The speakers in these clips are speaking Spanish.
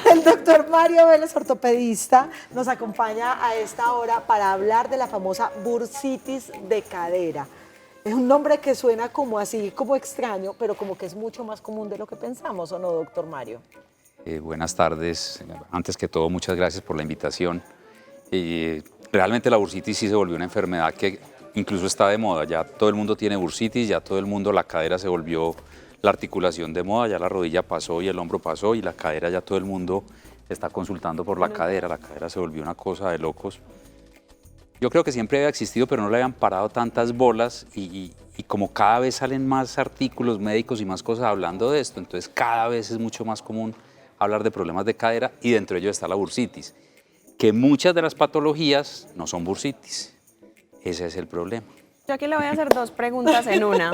El doctor Mario Vélez, ortopedista, nos acompaña a esta hora para hablar de la famosa bursitis de cadera. Es un nombre que suena como así, como extraño, pero como que es mucho más común de lo que pensamos, ¿o no, doctor Mario? Buenas tardes. Antes que todo, muchas gracias por la invitación. Realmente la bursitis sí se volvió una enfermedad que incluso está de moda. Ya todo el mundo tiene bursitis, ya todo el mundo, la cadera se volvió la articulación de moda, ya la rodilla pasó y el hombro pasó y la cadera ya todo el mundo está consultando por la cadera se volvió una cosa de locos. Yo creo que siempre había existido, pero no le habían parado tantas bolas y como cada vez salen más artículos médicos y más cosas hablando de esto, entonces cada vez es mucho más común hablar de problemas de cadera y dentro de ellos está la bursitis, que muchas de las patologías no son bursitis. Ese es el problema. Yo aquí le voy a hacer dos preguntas en una.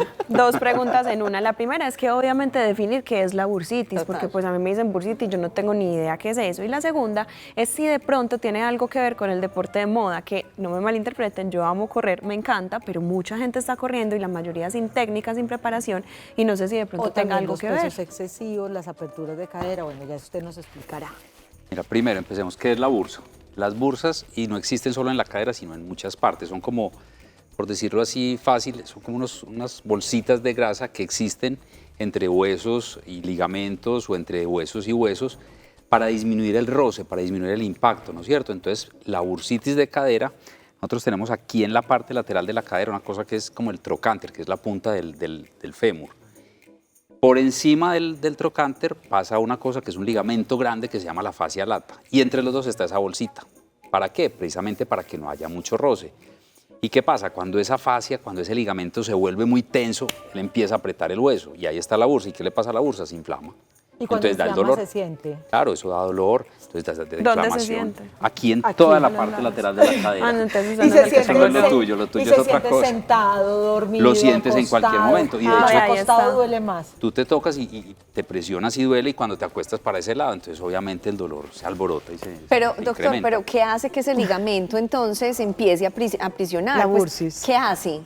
La primera es que obviamente definir qué es la bursitis, porque pues a mí me dicen bursitis, yo no tengo ni idea qué es eso. Y la segunda es si de pronto tiene algo que ver con el deporte de moda, que no me malinterpreten, yo amo correr, me encanta, pero mucha gente está corriendo y la mayoría sin técnica, sin preparación, y no sé si de pronto tenga algo que ver. Los pesos excesivos, las aperturas de cadera, bueno, ya usted nos explicará. Mira, primero empecemos, ¿qué es la bursa? Las bursas, y no existen solo en la cadera, sino en muchas partes, son como, por decirlo así fácil, son como unas bolsitas de grasa que existen entre huesos y ligamentos o entre huesos y huesos para disminuir el roce, para disminuir el impacto, ¿no es cierto? Entonces, la bursitis de cadera, nosotros tenemos aquí en la parte lateral de la cadera una cosa que es como el trocánter, que es la punta del fémur. Por encima del trocánter pasa una cosa que es un ligamento grande que se llama la fascia lata y entre los dos está esa bolsita. ¿Para qué? Precisamente para que no haya mucho roce. ¿Y qué pasa? Cuando esa fascia, cuando ese ligamento se vuelve muy tenso, él empieza a apretar el hueso y ahí está la bursa. ¿Y qué le pasa a la bursa? Se inflama. ¿Y cuando entonces da el dolor. Se siente? Claro, eso da dolor. Entonces da ¿Dónde inflamación. se siente? Aquí toda la parte lateral de la cadera. Entonces Y se siente, no es lo tuyo y es se otra siente cosa. sentado, dormido, Lo sientes en acostado. cualquier momento. Y de hecho, ahí acostado está. duele más. tú te tocas y te presionas y duele y cuando te acuestas para ese lado, entonces obviamente el dolor se alborota y se Pero, doctor, incrementa. ¿pero qué hace que ese ligamento entonces empiece a aprisionar? La Pues, bursis. ¿qué hace?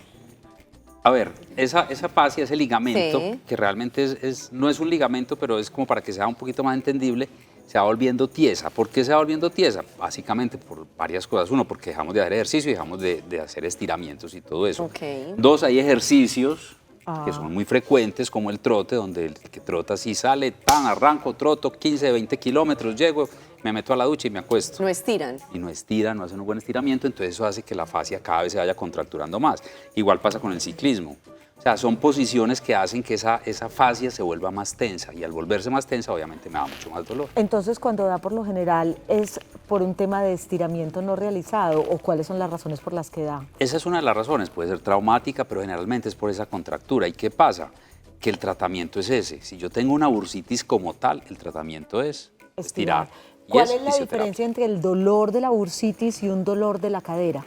A ver, esa fascia, ese ligamento, Sí. que realmente no es un ligamento, pero es como para que sea un poquito más entendible, se va volviendo tiesa. ¿Por qué se va volviendo tiesa? Básicamente por varias cosas. Uno, porque dejamos de hacer ejercicio y dejamos de hacer estiramientos y todo eso. Ok. Dos, hay ejercicios que son muy frecuentes, como el trote, donde el que trota así sale, tan arranco, troto 15, 20 kilómetros, llego, me meto a la ducha y me acuesto. No estiran. Y no estira, no hacen un buen estiramiento, entonces eso hace que la fascia cada vez se vaya contracturando más. Igual pasa con el ciclismo. O sea, son posiciones que hacen que esa fascia se vuelva más tensa y al volverse más tensa obviamente me da mucho más dolor. Entonces, cuando da por lo general, ¿es por un tema de estiramiento no realizado o cuáles son las razones por las que da? Esa es una de las razones, puede ser traumática, pero generalmente es por esa contractura. ¿Y qué pasa? Que el tratamiento es ese. Si yo tengo una bursitis como tal, el tratamiento es estirar. Y ¿Cuál es es la fisioterapia. diferencia entre el dolor de la bursitis y un dolor de la cadera?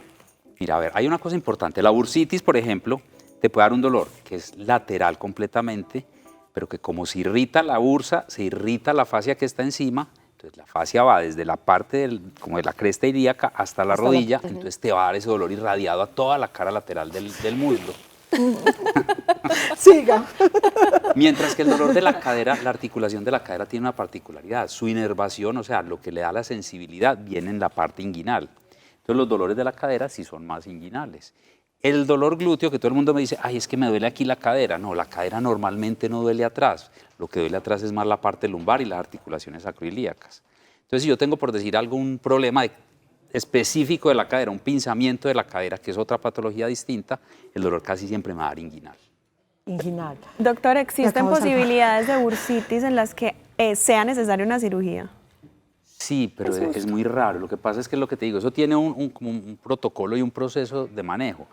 Mira, a ver, hay una cosa importante. La bursitis, por ejemplo, te puede dar un dolor que es lateral completamente, pero que como se irrita la bursa, se irrita la fascia que está encima, entonces la fascia va desde la parte como de la cresta ilíaca hasta la rodilla, entonces te va a dar ese dolor irradiado a toda la cara lateral del muslo. Siga. Mientras que el dolor de la cadera, la articulación de la cadera tiene una particularidad, su inervación, o sea, lo que le da la sensibilidad viene en la parte inguinal. Entonces los dolores de la cadera sí son más inguinales. El dolor glúteo, que todo el mundo me dice, ay, es que me duele aquí la cadera. No, la cadera normalmente no duele atrás. Lo que duele atrás es más la parte lumbar y las articulaciones sacroilíacas. Entonces, si yo tengo, por decir algo, un problema específico de la cadera, un pinzamiento de la cadera, que es otra patología distinta, el dolor casi siempre me va a dar inguinal. Inguinal. Doctor, ¿existen acabo de salvar. posibilidades de bursitis en las que sea necesaria una cirugía? Sí, pero es muy raro. Lo que pasa es que lo que te digo, eso tiene como un protocolo y un proceso de manejo.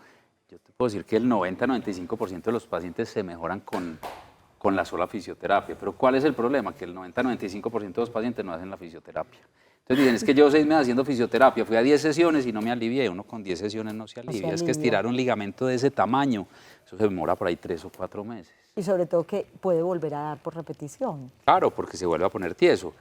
Yo te puedo decir que el 90-95% de los pacientes se mejoran con la sola fisioterapia. Pero ¿cuál es el problema? Que el 90-95% de los pacientes no hacen la fisioterapia. Entonces dicen, es que llevo 6 meses haciendo fisioterapia, fui a 10 sesiones y no me alivié. Uno con 10 sesiones no se alivia. Es que estirar un ligamento de ese tamaño, eso se demora por ahí 3 o 4 meses. Y sobre todo que puede volver a dar por repetición. Claro, porque se vuelve a poner tieso.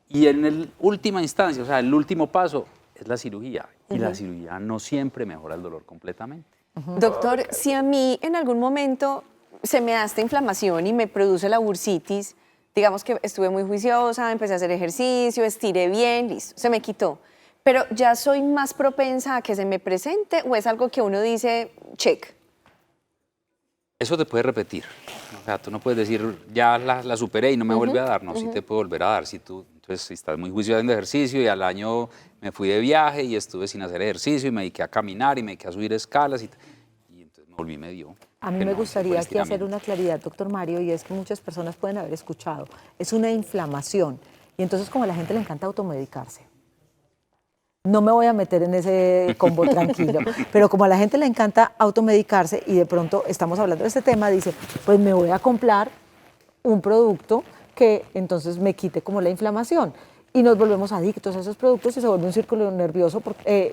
Y en última instancia, o sea, el último paso es la cirugía. Y la cirugía no siempre mejora el dolor completamente. Doctor, si a mí en algún momento se me da esta inflamación y me produce la bursitis, digamos que estuve muy juiciosa, empecé a hacer ejercicio, estiré bien, listo, se me quitó. Pero ya soy más propensa a que se me presente o es algo que uno dice, check. Eso te puede repetir. O sea, tú no puedes decir, ya la superé y no me vuelve a dar. No, sí te puede volver a dar. Entonces, si estás muy juicioso haciendo ejercicio y al año me fui de viaje y estuve sin hacer ejercicio y me dediqué a caminar y me dediqué a subir escalas y entonces me volví y me dio. A mí me gustaría aquí hacer una claridad, doctor Mario, y es que muchas personas pueden haber escuchado. Es una inflamación. Y entonces, como a la gente le encanta automedicarse, no me voy a meter en ese combo tranquilo, pero como a la gente le encanta automedicarse y de pronto estamos hablando de este tema, dice, pues me voy a comprar un producto que entonces me quite como la inflamación. Y nos volvemos adictos a esos productos y se vuelve un círculo nervioso,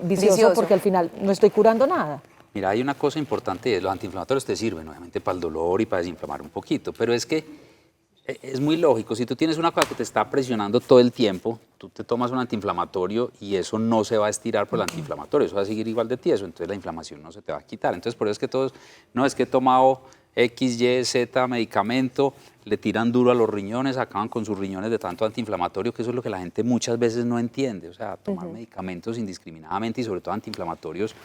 vicioso, porque al final no estoy curando nada. Mira, hay una cosa importante, los antiinflamatorios te sirven obviamente para el dolor y para desinflamar un poquito, pero es que es muy lógico, si tú tienes una cosa que te está presionando todo el tiempo, tú te tomas un antiinflamatorio y eso no se va a estirar por el antiinflamatorio, eso va a seguir igual de tieso, entonces la inflamación no se te va a quitar. Entonces por eso es que todos, no, es que he tomado X, Y, Z medicamento, le tiran duro a los riñones, acaban con sus riñones de tanto antiinflamatorio, que eso es lo que la gente muchas veces no entiende, o sea, tomar medicamentos indiscriminadamente y sobre todo antiinflamatorios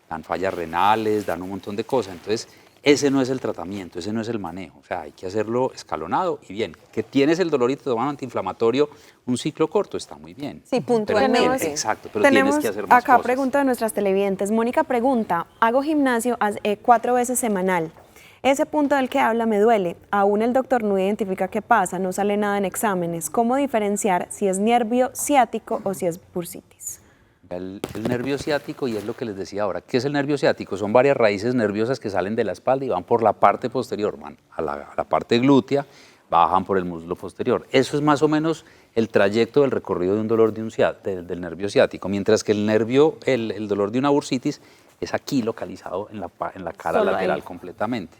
dan fallas renales, dan un montón de cosas, entonces ese no es el tratamiento, ese no es el manejo, o sea, hay que hacerlo escalonado y bien. Que tienes el dolor y te toman antiinflamatorio, un ciclo corto, está muy bien. Sí, puntualmente. Pero, exacto, pero tienes que hacer más acá cosas. pregunta de nuestras televidentes. Mónica pregunta, hago gimnasio 4 veces semanal. Ese punto del que habla me duele. Aún el doctor no identifica qué pasa, no sale nada en exámenes. ¿Cómo diferenciar si es nervio ciático o si es bursitis? El nervio ciático, y es lo que les decía ahora, ¿qué es el nervio ciático? Son varias raíces nerviosas que salen de la espalda y van por la parte posterior, van a la parte glútea, bajan por el muslo posterior. Eso es más o menos el trayecto del recorrido de un dolor del nervio ciático, mientras que el dolor de una bursitis es aquí localizado en la cara Solo lateral ahí. completamente.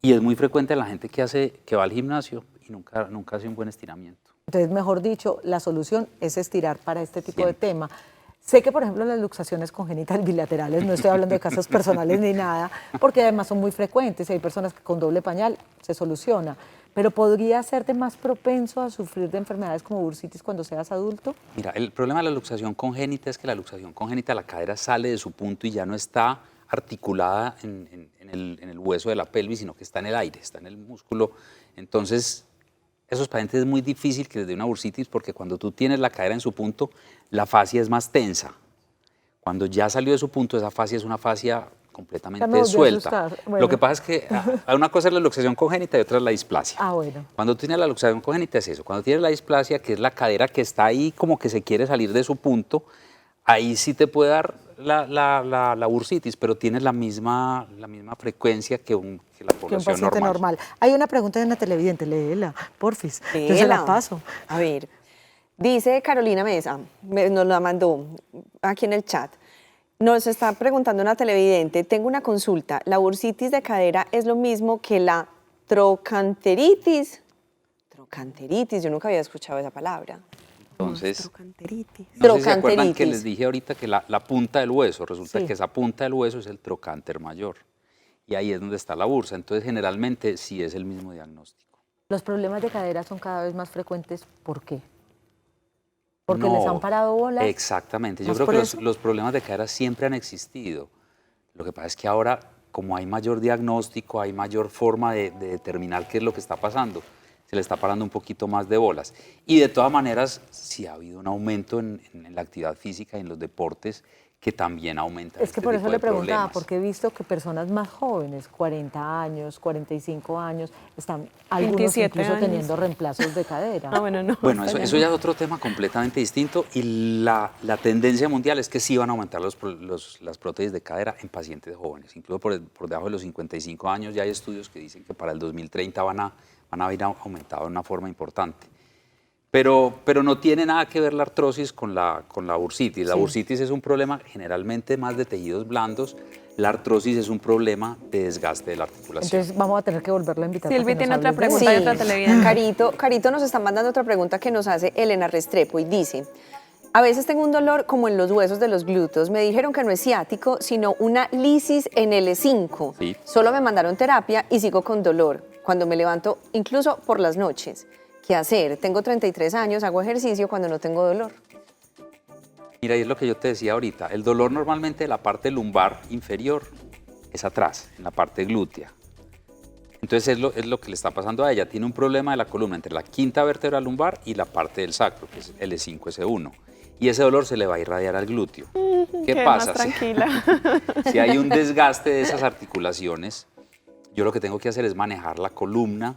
Y es muy frecuente en la gente que va al gimnasio y nunca hace un buen estiramiento. Entonces, mejor dicho, la solución es estirar para este tipo de Siempre. tema. Sé que, por ejemplo, las luxaciones congénitas bilaterales, no estoy hablando de casos personales ni nada, porque además son muy frecuentes y hay personas que con doble pañal se soluciona, pero ¿podría hacerte más propenso a sufrir de enfermedades como bursitis cuando seas adulto? Mira, el problema de la luxación congénita es que la luxación congénita, la cadera sale de su punto y ya no está articulada en el hueso de la pelvis, sino que está en el aire, está en el músculo. Entonces, esos pacientes es muy difícil que les dé una bursitis porque cuando tú tienes la cadera en su punto, la fascia es más tensa. Cuando ya salió de su punto, esa fascia es una fascia completamente Ya me volvió a suelta. asustar. Bueno. Lo que pasa es que una cosa es la luxación congénita y otra es la displasia. Ah, bueno. Cuando tienes la luxación congénita es eso. Cuando tienes la displasia, que es la cadera que está ahí como que se quiere salir de su punto, ahí sí te puede dar la bursitis, pero tienes la misma frecuencia que la Que un población paciente normal. Hay una pregunta de una televidente, léela, porfis. Yo se Léela. la paso. A ver, dice Carolina Mesa, nos la mandó aquí en el chat. Nos está preguntando una televidente, tengo una consulta, ¿la bursitis de cadera es lo mismo que la trocanteritis? Trocanteritis, yo nunca había escuchado esa palabra. Entonces, Trocanteritis. no sé si se acuerdan que Trocanteritis. les dije ahorita que la punta del hueso, resulta Sí. que esa punta del hueso es el trocánter mayor. Y ahí es donde está la bursa. Entonces, generalmente sí es el mismo diagnóstico. Los problemas de cadera son cada vez más frecuentes, ¿por qué? Porque No, les han parado bolas. Exactamente. Yo ¿Más creo por que eso? los problemas de cadera siempre han existido. Lo que pasa es que ahora, como hay mayor diagnóstico, hay mayor forma de determinar qué es lo que está pasando, se le está parando un poquito más de bolas. Y de todas maneras, sí ha habido un aumento en la actividad física y en los deportes que también aumenta. Es que por eso le preguntaba, porque he visto que personas más jóvenes, 40 años, 45 años, están algunos 27 incluso años. teniendo reemplazos de cadera. Ah, bueno, no. Bueno, está eso ya es otro tema completamente distinto y la tendencia mundial es que sí van a aumentar las prótesis de cadera en pacientes jóvenes. Incluso por debajo de los 55 años ya hay estudios que dicen que para el 2030 van a ir aumentado de una forma importante. Pero no tiene nada que ver la artrosis con la bursitis. La Sí. bursitis es un problema generalmente más de tejidos blandos. La artrosis es un problema de desgaste de la articulación. Entonces vamos a tener que volverlo a invitar. Silvi para que tiene nos otra hables de pregunta eso. de otra televidente. Carito nos está mandando otra pregunta que nos hace Elena Restrepo y dice, A veces tengo un dolor como en los huesos de los glúteos. Me dijeron que no es ciático, sino una lisis en L5. Sí. Solo me mandaron terapia y sigo con dolor cuando me levanto, incluso por las noches. ¿Qué hacer? Tengo 33 años, hago ejercicio cuando no tengo dolor. Mira, y es lo que yo te decía ahorita. El dolor normalmente de la parte lumbar inferior es atrás, en la parte glútea. Entonces es lo que le está pasando a ella. Tiene un problema de la columna entre la quinta vértebra lumbar y la parte del sacro, que es L5-S1. Y ese dolor se le va a irradiar al glúteo. ¿Qué pasa? Más tranquila. Si hay un desgaste de esas articulaciones, yo lo que tengo que hacer es manejar la columna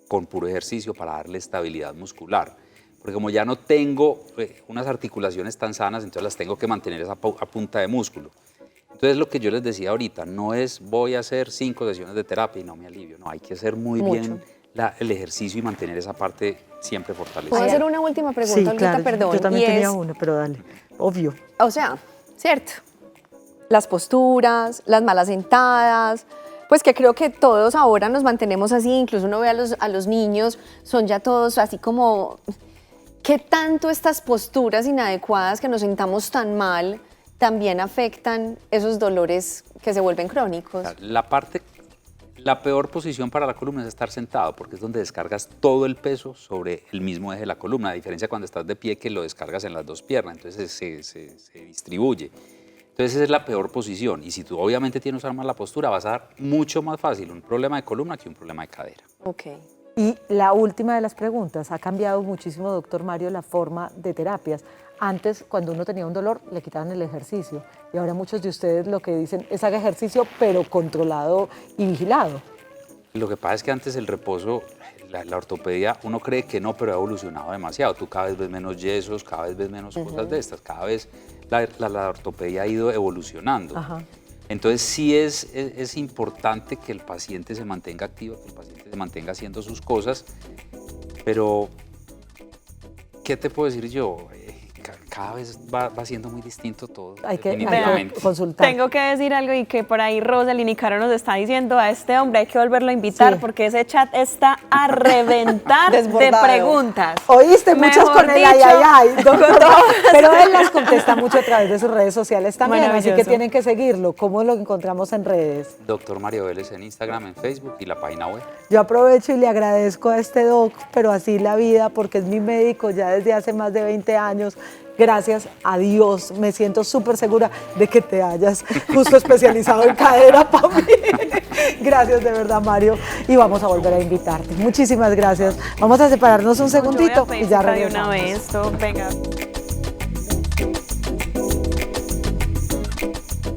con puro ejercicio para darle estabilidad muscular. Porque como ya no tengo unas articulaciones tan sanas, entonces las tengo que mantener a punta de músculo. Entonces lo que yo les decía ahorita, no es voy a hacer 5 sesiones de terapia y no me alivio. No, hay que hacer muy bien el ejercicio y mantener esa parte siempre fortalecida. ¿Puedo hacer una última pregunta, Sí, Olguita? claro, Perdón. yo también Y tenía es, una, pero dale, obvio. O sea, cierto, las posturas, las malas sentadas, pues que creo que todos ahora nos mantenemos así, incluso uno ve a los niños, son ya todos así como, ¿qué tanto estas posturas inadecuadas que nos sentamos tan mal también afectan esos dolores que se vuelven crónicos? La peor posición para la columna es estar sentado, porque es donde descargas todo el peso sobre el mismo eje de la columna, a diferencia cuando estás de pie que lo descargas en las dos piernas, entonces se distribuye. Entonces esa es la peor posición y si tú obviamente tienes que usar más la postura vas a dar mucho más fácil un problema de columna que un problema de cadera. Ok. Y la última de las preguntas, ha cambiado muchísimo, doctor Mario, la forma de terapias. Antes, cuando uno tenía un dolor, le quitaban el ejercicio. Y ahora muchos de ustedes lo que dicen es haga ejercicio, pero controlado y vigilado. Lo que pasa es que antes el reposo, la ortopedia, uno cree que no, pero ha evolucionado demasiado. Tú cada vez ves menos yesos, cada vez ves menos cosas de estas, cada vez la ortopedia ha ido evolucionando. Ajá. Entonces sí es importante que el paciente se mantenga activo, que el paciente se mantenga haciendo sus cosas, pero ¿qué te puedo decir yo? Cada vez va siendo muy distinto todo. Hay que definitivamente. consultar. Tengo que decir algo y que por ahí Rosalind y Caro nos está diciendo a este hombre hay que volverlo a invitar Sí. porque ese chat está a reventar de Desbordado. preguntas. Oíste, muchas Mejor con el ay, dicho, ay, ay, doctor. Pero él las contesta mucho a través de sus redes sociales también, así que Maravilloso. tienen que seguirlo. ¿Cómo lo encontramos en redes? Doctor Mario Vélez en Instagram, en Facebook y la página web. Yo aprovecho y le agradezco a este doc, pero así la vida, porque es mi médico ya desde hace más de 20 años. Gracias a Dios, me siento súper segura de que te hayas justo especializado en cadera para mí. Gracias de verdad, Mario, y vamos a volver a invitarte. Muchísimas gracias. Vamos a separarnos un Yo voy a segundito pedir y ya cita de una regresamos. vez. Venga.